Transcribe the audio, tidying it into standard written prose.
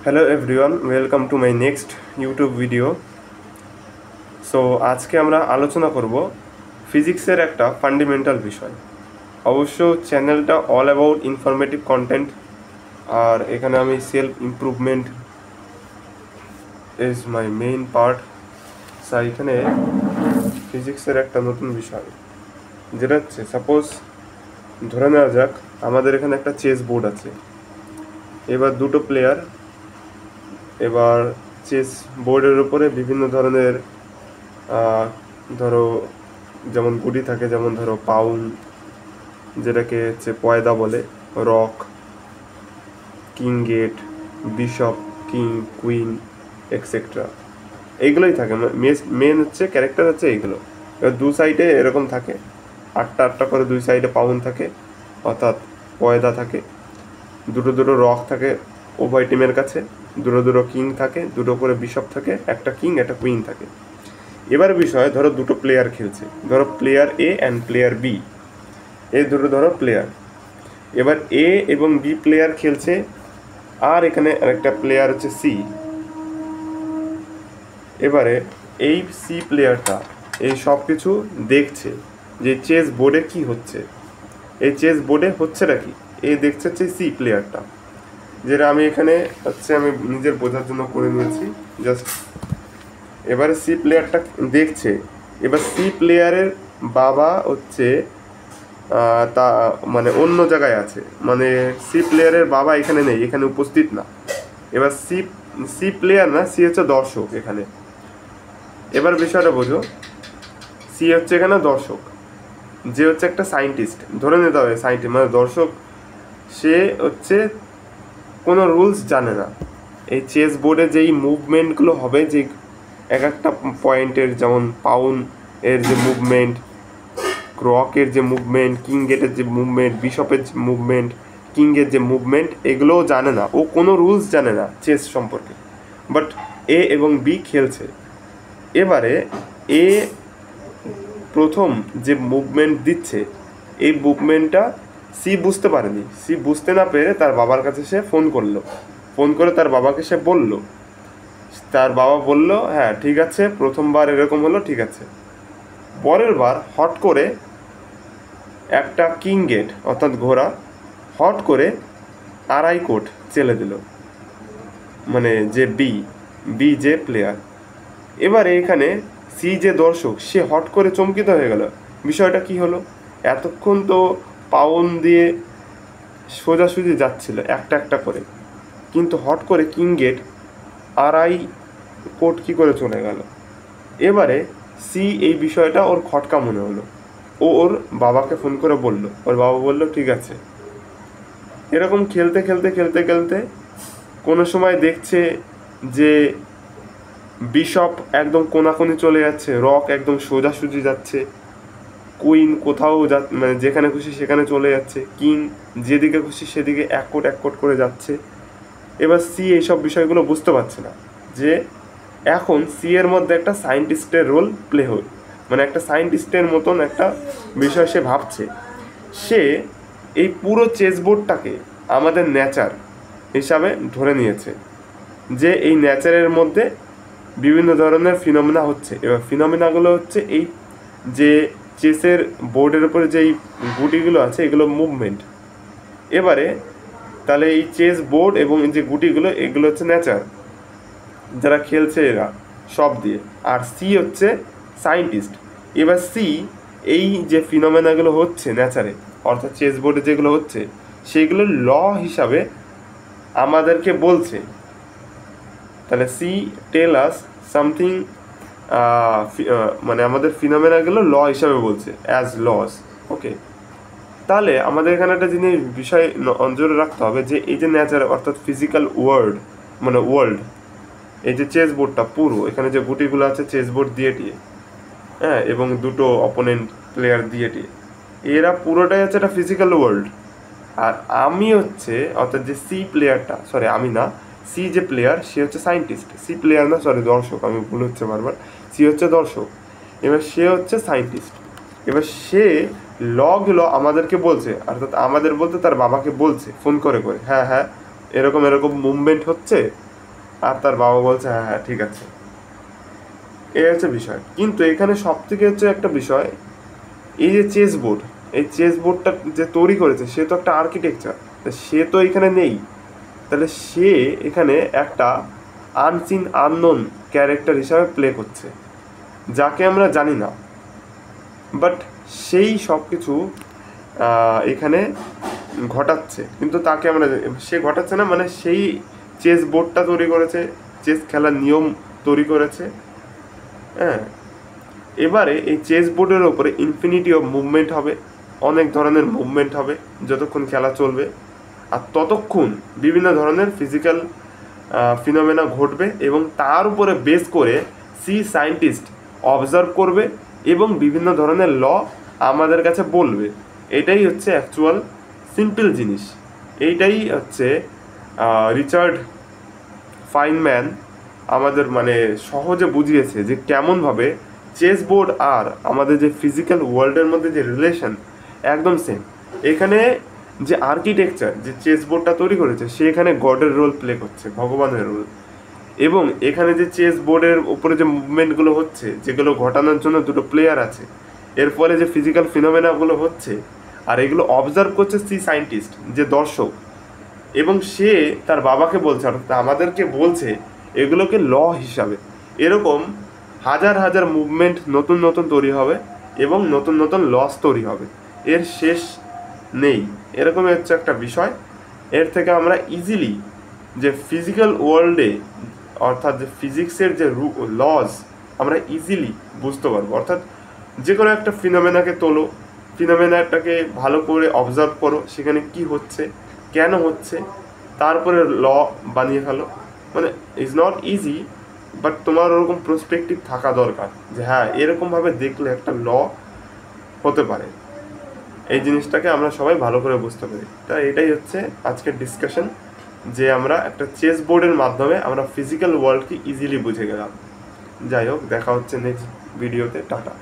Hello everyone, welcome to my next YouTube video. So আজকে আমরা আলোচনা করব ফিজিক্সের একটা ফান্ডামেন্টাল বিষয়। অবশ্য চ্যানেলটা অল অ্যাবাউট ইনফরমেটিভ কন্টেন্ট, আর এখানে আমি self improvement is my main part. Sir এখানে ফিজিক্সের একটা নতুন বিষয় যেটা হচ্ছে, সাপোজ ধরে নেওয়া যাক আমাদের এখানে একটা চেস বোর্ড আছে। এবার দুটো প্লেয়ার, এবার চেস বোর্ডের উপরে বিভিন্ন ধরনের ধরো যেমন গুটি থাকে, যেমন ধরো পাউন, যেটাকে হচ্ছে পয়দা বলে, রক, কিং গেট, বিশপ, কিং, কুইন, এক্সেট্রা, এইগুলোই থাকে। মেন হচ্ছে ক্যারেক্টার হচ্ছে এইগুলো। এবার দু সাইডে এরকম থাকে, আটটা আটটা করে দুই সাইডে পাউন থাকে, অর্থাৎ পয়দা থাকে, দুটো দুটো রক থাকে উভয় টিমের কাছে, দুটো দুটো কিং থাকে, দুটো করে বিশপ থাকে, একটা কিং একটা কুইন থাকে। এবার বিষয়, ধরো দুটো প্লেয়ার খেলছে, ধরো player A and player B, এই দুটো ধরো প্লেয়ার। এবার এ এবং বি প্লেয়ার খেলছে, আর এখানে আরেকটা প্লেয়ার হচ্ছে সি। এবারে এই সি প্লেয়ারটা এই সব কিছু দেখছে যে চেস বোর্ডে কি হচ্ছে, এই চেস বোর্ডে হচ্ছেটা কি এই দেখছে হচ্ছে সি প্লেয়ারটা, যেটা আমি এখানে হচ্ছে আমি নিজের বোঝার জন্য করে নিয়েছি জাস্ট। এবারে সি প্লেয়ারটা দেখছে, এবার সি প্লেয়ারের বাবা হচ্ছে তা মানে অন্য জায়গায় আছে, মানে সি প্লেয়ারের বাবা এখানে নেই, এখানে উপস্থিত না। এবার সি সি প্লেয়ার না, সি হচ্ছে দর্শক এখানে। এবার বিষয়টা বোঝো, সি হচ্ছে এখানে দর্শক, যে হচ্ছে একটা সায়েন্টিস্ট, ধরে নিতে হবে সায়েন্টিস্ট মানে দর্শক। সে হচ্ছে কোনো রুলস জানে না। এই চেস বোর্ডে যেই মুভমেন্টগুলো হবে, যে এক একটা পয়েন্টের, যেমন পাউন এর যে মুভমেন্ট, রকের যে মুভমেন্ট, কিং গেটের যে মুভমেন্ট, বিশপের যে মুভমেন্ট, কিংয়ের যে মুভমেন্ট, এগুলোও জানে না। ও কোনো রুলস জানে না চেস সম্পর্কে। বাট এ এবং বি খেলছে। এবারে এ প্রথম যে মুভমেন্ট দিচ্ছে, এই মুভমেন্টটা সি বুঝতে পারেনি। সি বুঝতে না পেরে তার বাবার কাছে সে ফোন করলো, ফোন করে তার বাবাকে সে বলল। তার বাবা বলল, হ্যাঁ ঠিক আছে, প্রথমবার এরকম হলো, ঠিক আছে। পরের বার হট করে একটা কিং গেট অর্থাৎ ঘোড়া হট করে আড়াই কোট চেলে দিল, মানে যে বি যে প্লেয়ার। এবারে এখানে সি যে দর্শক, সে হট করে চমকিত হয়ে গেল। বিষয়টা কি হলো, এতক্ষণ তো পাউন দিয়ে সোজাসুজি যাচ্ছিল একটা একটা করে, কিন্তু হট করে কিং গেট আড়াই কোট কী করে চলে গেল। এবারে সি এই বিষয়টা ওর খটকা মনে হলো, ও ওর বাবাকে ফোন করে বলল, ওর বাবা বলল ঠিক আছে। এরকম খেলতে খেলতে খেলতে খেলতে কোনো সময় দেখছে যে বিশপ একদম কোনাকুনি চলে যাচ্ছে, রক একদম সোজাসুজি যাচ্ছে, কুইন কোথাও মানে যেখানে খুশি সেখানে চলে যাচ্ছে, কিং যেদিকে খুশি সেদিকে এক কোট করে যাচ্ছে। এবার সি এইসব বিষয়গুলো বুঝতে পারছে না যে এখন সি এর মধ্যে একটা সায়েন্টিস্টের রোল প্লে হয়, মানে একটা সায়েন্টিস্টের মতন একটা বিষয় সে ভাবছে। সে এই পুরো চেস বোর্ডটাকে আমাদের নেচার হিসাবে ধরে নিয়েছে, যে এই নেচারের মধ্যে বিভিন্ন ধরনের ফিনোমেনা হচ্ছে। এবার ফিনোমেনাগুলো হচ্ছে এই যে চেসের বোর্ডের উপরে যেই গুটিগুলো আছে, এগুলো মুভমেন্ট। এবারে তাহলে এই চেস বোর্ড এবং যে গুটিগুলো, এগুলো হচ্ছে নেচার, যারা খেলছে এরা সব দিয়ে। আর সি হচ্ছে সায়েন্টিস্ট। এবার সি এই যে ফিনোমেনাগুলো হচ্ছে নেচারে, অর্থাৎ চেস বোর্ডে যেগুলো হচ্ছে, সেগুলো ল হিসাবে আমাদেরকে বলছে। তাহলে সি টেল আস সামথিং, মানে আমাদের ফিনোমেনাগুলো ল হিসাবে বলছে, অ্যাজ লস। ওকে, তাহলে আমাদের এখানে একটা জিনিস বিষয় নজরে রাখতে হবে, যে এই যে নেচার অর্থাৎ ফিজিক্যাল ওয়ার্ল্ড, মানে ওয়ার্ল্ড, এই যে চেস বোর্ডটা পুরো, এখানে যে গুটিগুলো আছে চেস বোর্ড দিয়ে টিয়ে, হ্যাঁ, এবং দুটো অপোনেন্ট প্লেয়ার দিয়ে টিয়ে, এরা পুরোটাই হচ্ছে একটা ফিজিক্যাল ওয়ার্ল্ড। আর আমি হচ্ছে, অর্থাৎ যে সি প্লেয়ারটা, সরি আমি না, সি যে প্লেয়ার সে হচ্ছে সায়েন্টিস্ট, সি প্লেয়ার না, সরি দর্শক, আমি ভুল হচ্ছে বারবার, সি হচ্ছে দর্শক, এবার সে হচ্ছে সায়েন্টিস্ট। এবার সে লগুলো আমাদেরকে বলছে, অর্থাৎ আমাদের বলতে তার বাবাকে বলছে ফোন করে করে, হ্যাঁ হ্যাঁ এরকম এরকম মুভমেন্ট হচ্ছে, আর তার বাবা বলছে হ্যাঁ হ্যাঁ ঠিক আছে। এই হচ্ছে বিষয়। কিন্তু এখানে সব থেকে হচ্ছে একটা বিষয়, এই যে চেস বোর্ড, এই চেস বোর্ডটা যে তৈরি করেছে সে তো একটা আর্কিটেকচার, সে তো এখানে নেই। তাহলে সে এখানে একটা আনসিন আননোন ক্যারেক্টার হিসাবে প্লে করছে, যাকে আমরা জানি না, বাট সেই সব কিছু এখানে ঘটাচ্ছে। কিন্তু তাকে আমরা, সে ঘটাচ্ছে না, মানে সেই চেস বোর্ডটা তৈরি করেছে, চেস খেলার নিয়ম তৈরি করেছে। হ্যাঁ, এবারে এই চেস বোর্ডের ওপরে ইনফিনিটি অফ মুভমেন্ট হবে, অনেক ধরনের মুভমেন্ট হবে যতক্ষণ খেলা চলবে। আর ততক্ষণ বিভিন্ন ধরনের ফিজিক্যাল ফিনোমেনা ঘটবে, এবং তার উপরে বেস করে সায়েন্টিস্ট অবজার্ভ করবে এবং বিভিন্ন ধরনের ল আমাদের কাছে বলবে। এটাই হচ্ছে অ্যাকচুয়াল সিম্পল জিনিস। এইটাই হচ্ছে রিচার্ড ফাইনম্যান আমাদের মানে সহজে বুঝিয়েছে যে কেমনভাবে চেস বোর্ড আর আমাদের যে ফিজিক্যাল ওয়ার্ল্ডের মধ্যে যে রিলেশন একদম সেম। এখানে যে আর্কিটেকচার, যে চেস বোর্ডটা তৈরি করেছে, সে এখানে গডের রোল প্লে করছে, ভগবানের রোল। এবং এখানে যে চেস বোর্ডের উপরে যে মুভমেন্টগুলো হচ্ছে, যেগুলো ঘটানোর জন্য দুটো প্লেয়ার আছে, এর ফলে যে ফিজিক্যাল ফিনোমেনাগুলো হচ্ছে, আর এগুলো অবজার্ভ করছে সায়েন্টিস্ট, যে দর্শক। এবং সে তার বাবাকে বলছে, অর্থাৎ আমাদেরকে বলছে এগুলোকে ল হিসাবে। এরকম হাজার হাজার মুভমেন্ট নতুন নতুন তৈরি হবে এবং নতুন নতুন লস তৈরি হবে, এর শেষ নেই। এরকমই হচ্ছে একটা বিষয়। এর থেকে আমরা ইজিলি যে ফিজিক্যাল ওয়ার্ল্ডে, অর্থাৎ যে ফিজিক্সের যে লজ, আমরা ইজিলি বুঝতে পারবো। অর্থাৎ যে কোনো একটা ফিনোমেনাকে তোলো, ফিনোমেনাটাকে ভালো করে অবজার্ভ করো, সেখানে কি হচ্ছে, কেন হচ্ছে, তারপরে ল বানিয়ে ফেলো। মানে ইজ নট ইজি, বাট তোমার ওরকম প্রসপেক্টিভ থাকা দরকার যে হ্যাঁ এরকমভাবে দেখলে একটা ল হতে পারে। এই জিনিসটাকে আমরা সবাই ভালো করে বুঝতে পারি। তা এটাই হচ্ছে আজকের ডিসকাশন, যে আমরা একটা চেস বোর্ডের মাধ্যমে আমরা ফিজিক্যাল ওয়ার্ল্ডকে ইজিলি বুঝে গেলাম। যাই হোক, দেখা হচ্ছে নেক্সট ভিডিওতে। টাটা।